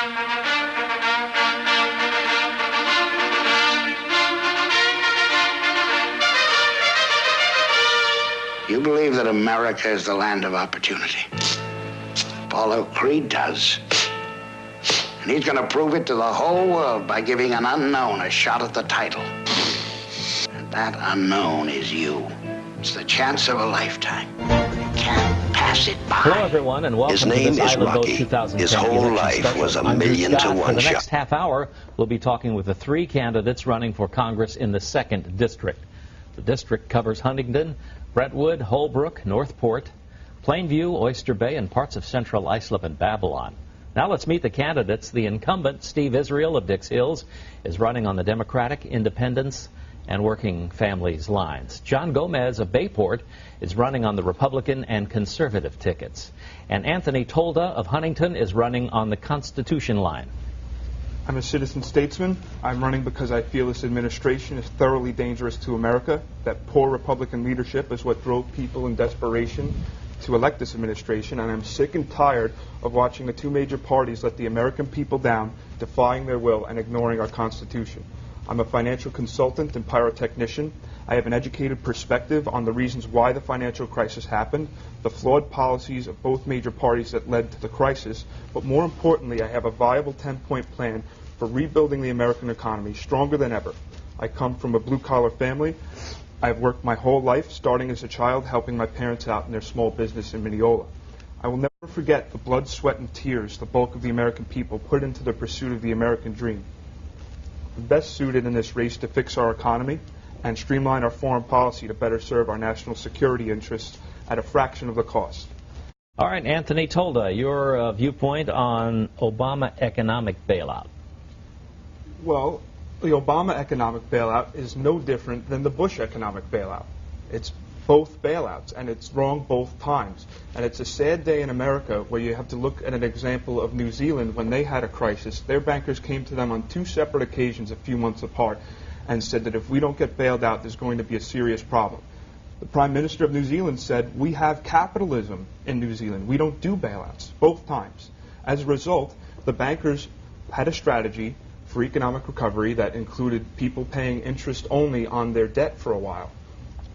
You believe that America is the land of opportunity. Paulo Creed does. And he's going to prove it to the whole world by giving an unknown a shot at the title. And that unknown is you. It's the chance of a lifetime. You can't pass it by. Hello, everyone, and welcome to this Island Vote 2010 His whole life was a million to one shot. For the next half hour, we'll be talking with the three candidates running for Congress in the 2nd District. The district covers Huntington, Brentwood, Holbrook, Northport, Plainview, Oyster Bay, and parts of central Islip and Babylon. Now let's meet the candidates. The incumbent, Steve Israel of Dix Hills, is running on the Democratic, Independence, and Working Families lines. John Gomez of Bayport is running on the Republican and Conservative tickets. And Anthony Tolda of Huntington is running on the Constitution line. I'm a citizen statesman. I'm running because I feel this administration is thoroughly dangerous to America, that poor Republican leadership is what drove people in desperation to elect this administration, and I'm sick and tired of watching the two major parties let the American people down, defying their will and ignoring our Constitution. I'm a financial consultant and pyrotechnician. I have an educated perspective on the reasons why the financial crisis happened, the flawed policies of both major parties that led to the crisis, but more importantly, I have a viable 10-point plan for rebuilding the American economy stronger than ever. I come from a blue-collar family. I've worked my whole life, starting as a child, helping my parents out in their small business in Mineola. I will never forget the blood, sweat, and tears the bulk of the American people put into the pursuit of the American dream. I'm best suited in this race to fix our economy and streamline our foreign policy to better serve our national security interests at a fraction of the cost. All right, Anthony Tolda, your viewpoint on Obama economic bailout. Well, the Obama economic bailout is no different than the Bush economic bailout. It's both bailouts, and it's wrong both times. And it's a sad day in America where you have to look at an example of New Zealand when they had a crisis. Their bankers came to them on 2 separate occasions a few months apart and said that if we don't get bailed out, there's going to be a serious problem. The Prime Minister of New Zealand said, we have capitalism in New Zealand. We don't do bailouts, both times. As a result, the bankers had a strategy for economic recovery that included people paying interest only on their debt for a while.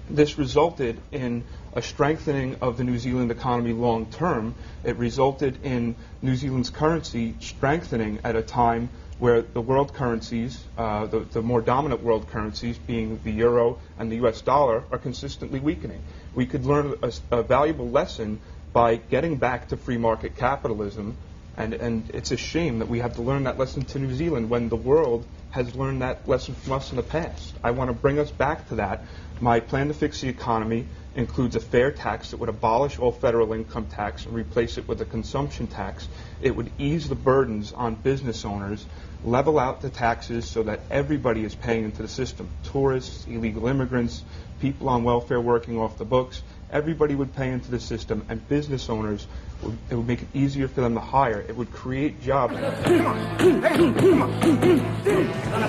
This resulted in a strengthening of the New Zealand economy long term. It resulted in New Zealand's currency strengthening at a time where the world currencies, the more dominant world currencies, being the euro and the US dollar, are consistently weakening. We could learn a valuable lesson by getting back to free market capitalism, and it's a shame that we have to learn that lesson to New Zealand when the world has learned that lesson from us in the past. I want to bring us back to that. My plan to fix the economy includes a fair tax that would abolish all federal income tax and replace it with a consumption tax. It would ease the burdens on business owners, level out the taxes so that everybody is paying into the system. Tourists, illegal immigrants, people on welfare working off the books, everybody would pay into the system, and business owners, it would make it easier for them to hire. It would create jobs. Gonna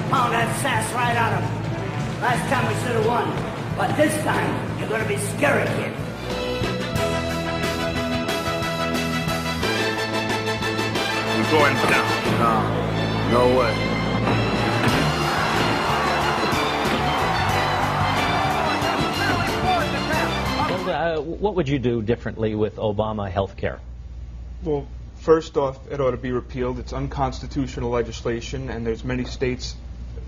pound that sass right out of him. Last time we should have won. But this time, you're going to be scary, kid. We're going down. No way. What would you do differently with Obama health care? Well, first off, it ought to be repealed. It's unconstitutional legislation, and there's many states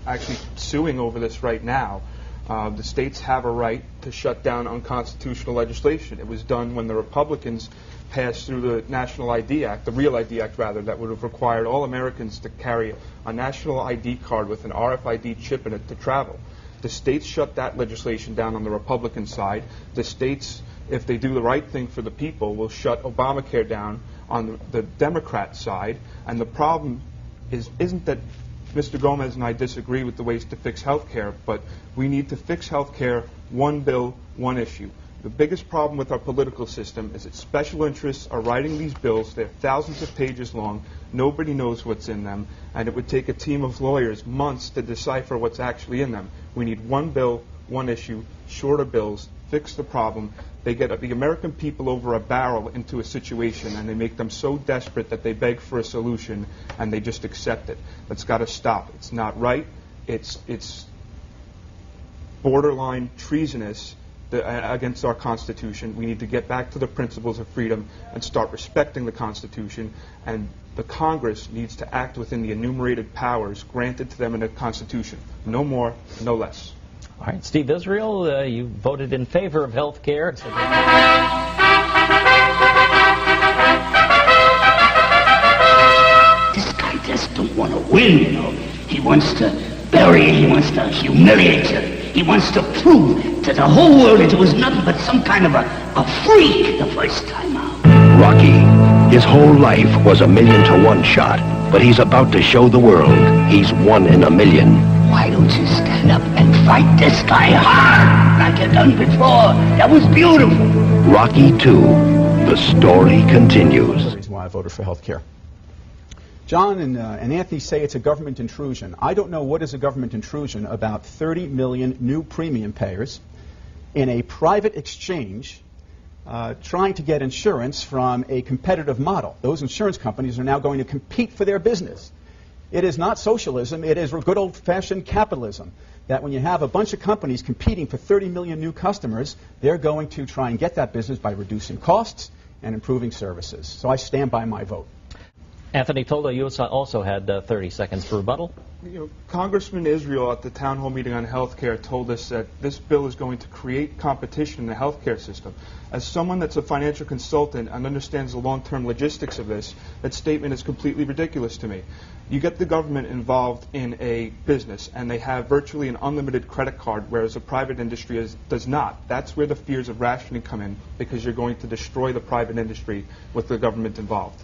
actually suing over this right now. The states have a right to shut down unconstitutional legislation. It was done when the Republicans passed through the National ID Act, the Real ID Act rather, that would have required all Americans to carry a national ID card with an RFID chip in it to travel. The states shut that legislation down on the Republican side. The states, if they do the right thing for the people, will shut Obamacare down on the Democrat side. And the problem isn't that Mr. Gomez and I disagree with the ways to fix health care, but we need to fix health care one bill, one issue. The biggest problem with our political system is that special interests are writing these bills. They're thousands of pages long. Nobody knows what's in them, and it would take a team of lawyers months to decipher what's actually in them. We need one bill, one issue, shorter bills, fix the problem, they get the American people over a barrel into a situation, and they make them so desperate that they beg for a solution, and they just accept it. That's got to stop. It's not right. It's borderline treasonous against our Constitution. We need to get back to the principles of freedom and start respecting the Constitution, and the Congress needs to act within the enumerated powers granted to them in the Constitution. No more, no less. All right, Steve Israel, you voted in favor of health care. This guy just don't want to win, you know. He wants to bury you. He wants to humiliate you. He wants to prove to the whole world that it was nothing but some kind of a freak the first time out. Rocky, his whole life was a 1,000,000-to-1 shot, but he's about to show the world he's 1 in a million. Why don't you stand up and fight this guy hard like you done before? That was beautiful. Rocky 2, the story continues. That's the reason why I voted for health care. John and Anthony say it's a government intrusion. I don't know what is a government intrusion about 30 million new premium payers in a private exchange trying to get insurance from a competitive model. Those insurance companies are now going to compete for their business. It is not socialism, it is good old-fashioned capitalism, that when you have a bunch of companies competing for 30 million new customers, they're going to try and get that business by reducing costs and improving services. So I stand by my vote. Anthony Tolda, you also had 30 seconds for rebuttal. You know, Congressman Israel at the town hall meeting on health care told us that this bill is going to create competition in the health care system. As someone that's a financial consultant and understands the long-term logistics of this, that statement is completely ridiculous to me. You get the government involved in a business, and they have virtually an unlimited credit card, whereas the private industry does not. That's where the fears of rationing come in, because you're going to destroy the private industry with the government involved.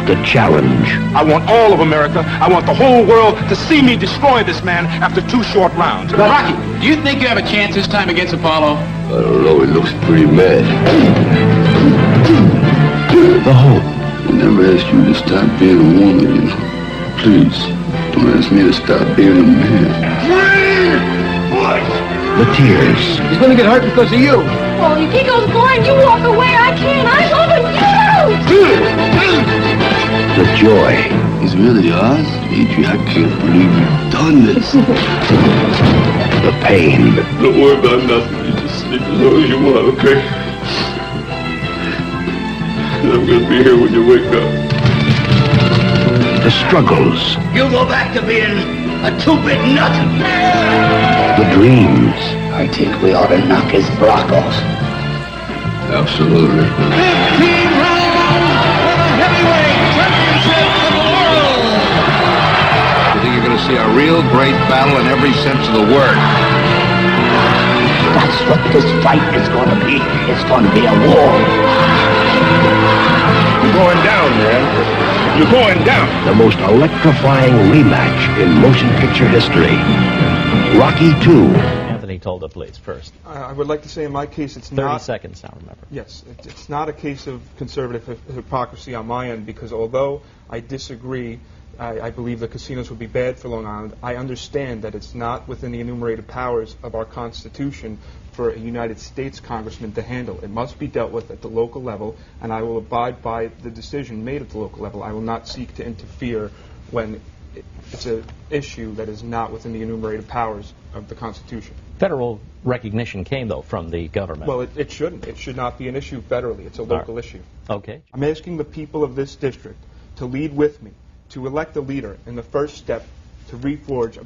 The challenge. I want all of America, I want the whole world to see me destroy this man after 2 short rounds. Rocky, do you think you have a chance this time against Apollo? I don't know, he looks pretty mad. The hope. I never asked you to stop being a woman, you know. Please, don't ask me to stop being a man. The tears. He's going to get hurt because of you. Well, if he goes blind, you walk away. I can't. I love him. The joy. It's really ours, Adrian. I can't believe you've done this. The pain. Don't worry about nothing. You just sleep as long as you want, okay? I'm gonna be here when you wake up. The struggles. You go back to being a two-bit nothing. The dreams. I think we ought to knock his block off. Absolutely. 15 rounds for the heavyweight championship of the world. I think you're going to see a real great battle in every sense of the word. That's what this fight is going to be. It's going to be a war. You're going down, man. You're going down. The most electrifying rematch in motion picture history. Rocky 2. Anthony Tolda, please, first. I would like to say in my case it's 30 not... seconds now, remember. Yes, it's not a case of conservative hypocrisy on my end, because although I disagree, I believe the casinos would be bad for Long Island, I understand that it's not within the enumerated powers of our Constitution for a United States congressman to handle. It must be dealt with at the local level, and I will abide by the decision made at the local level. I will not seek to interfere when it's an issue that is not within the enumerated powers of the Constitution. Federal recognition came, though, from the government. Well, it shouldn't. It should not be an issue federally. It's a local issue. Okay. I'm asking the people of this district to lead with me, to elect a leader in the first step to reforge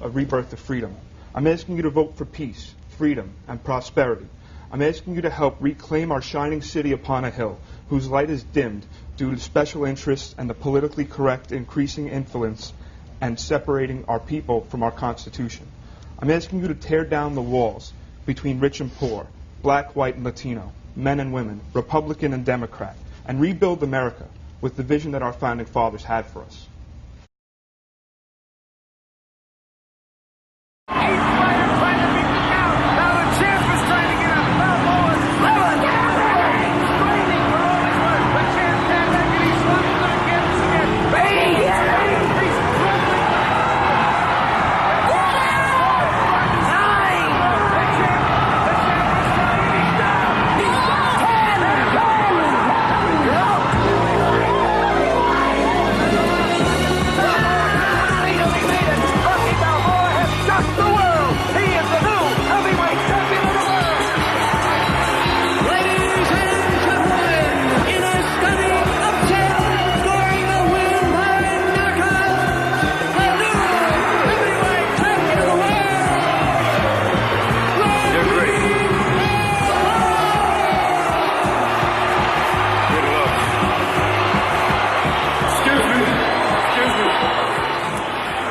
a rebirth of freedom. I'm asking you to vote for peace, freedom, and prosperity. I'm asking you to help reclaim our shining city upon a hill, whose light is dimmed due to special interests and the politically correct increasing influence and separating our people from our Constitution. I'm asking you to tear down the walls between rich and poor, black, white, and Latino, men and women, Republican and Democrat, and rebuild America with the vision that our founding fathers had for us.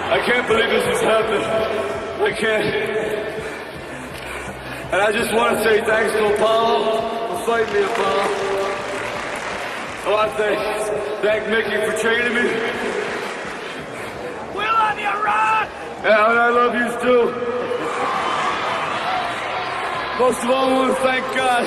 I can't believe this has happened. I can't. And I just want to say thanks to Apollo for fighting me, Apollo. I want to thank Mickey for training me. We love you, Ron! Yeah, and I love you too. Most of all, I want to thank God